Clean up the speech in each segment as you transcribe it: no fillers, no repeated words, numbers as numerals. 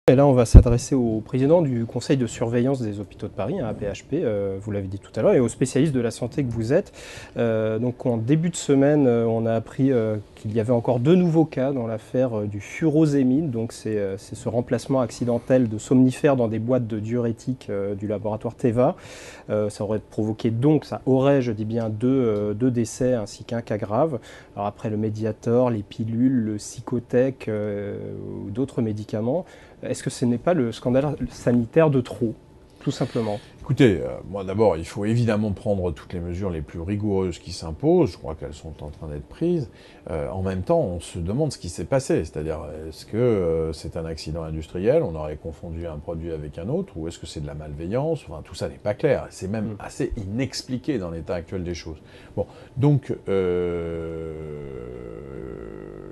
Et là, on va s'adresser au président du conseil de surveillance des hôpitaux de Paris, AP-HP, vous l'avez dit tout à l'heure, et aux spécialistes de la santé que vous êtes. Donc en début de semaine, on a appris qu'il y avait encore 2 nouveaux cas dans l'affaire du furosémide. Donc c'est ce remplacement accidentel de somnifères dans des boîtes de diurétiques du laboratoire Teva. Ça aurait provoqué donc, ça aurait, je dis bien, deux décès ainsi qu'un cas grave. Alors après le Mediator, les pilules, le Psychotech ou d'autres médicaments, est-ce que ce n'est pas le scandale sanitaire de trop, tout simplement? Écoutez, moi d'abord, il faut évidemment prendre toutes les mesures les plus rigoureuses qui s'imposent. Je crois qu'elles sont en train d'être prises. En même temps, on se demande ce qui s'est passé. C'est-à-dire, est-ce que c'est un accident industriel, on aurait confondu un produit avec un autre, ou est-ce que c'est de la malveillance? Enfin, tout ça n'est pas clair. C'est même assez inexpliqué dans l'état actuel des choses. Bon, donc,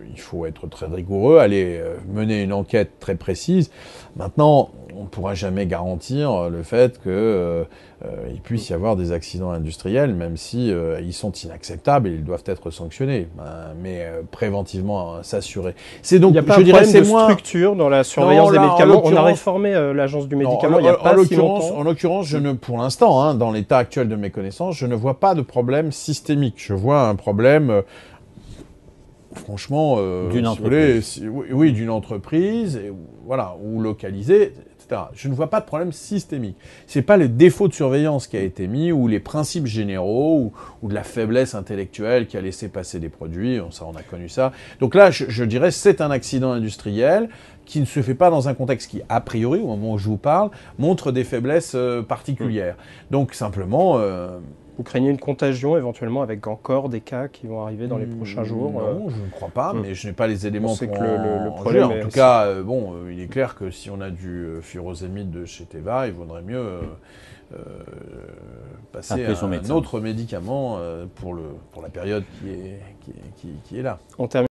il faut être très rigoureux, aller mener une enquête très précise. Maintenant, on ne pourra jamais garantir le fait qu'il puisse y avoir des accidents industriels, même si ils sont inacceptables et ils doivent être sanctionnés. Mais préventivement, s'assurer. C'est donc, il n'y a pas je un dirais, problème c'est de moins structure dans la surveillance des médicaments. On a réformé l'agence du médicament il n'y a pas si longtemps. En l'occurrence, pour l'instant, dans l'état actuel de mes connaissances, je ne vois pas de problème systémique. Je vois un problème... franchement, d'une entreprise. Oui, d'une entreprise, et, voilà, ou localisée, etc. Je ne vois pas de problème systémique. C'est pas le défaut de surveillance qui a été mis, ou les principes généraux, ou de la faiblesse intellectuelle qui a laissé passer des produits. Ça, on a connu ça. Donc là, je dirais, c'est un accident industriel qui ne se fait pas dans un contexte qui, a priori, au moment où je vous parle, montre des faiblesses particulières. Donc simplement... Vous craignez une contagion éventuellement avec encore des cas qui vont arriver dans les prochains jours? Non, je ne crois pas, mais je n'ai pas les éléments pour que le problème. En tout cas, il est clair que si on a du furosémide de chez Teva, il vaudrait mieux passer à un autre médicament pour la période qui est là. On termine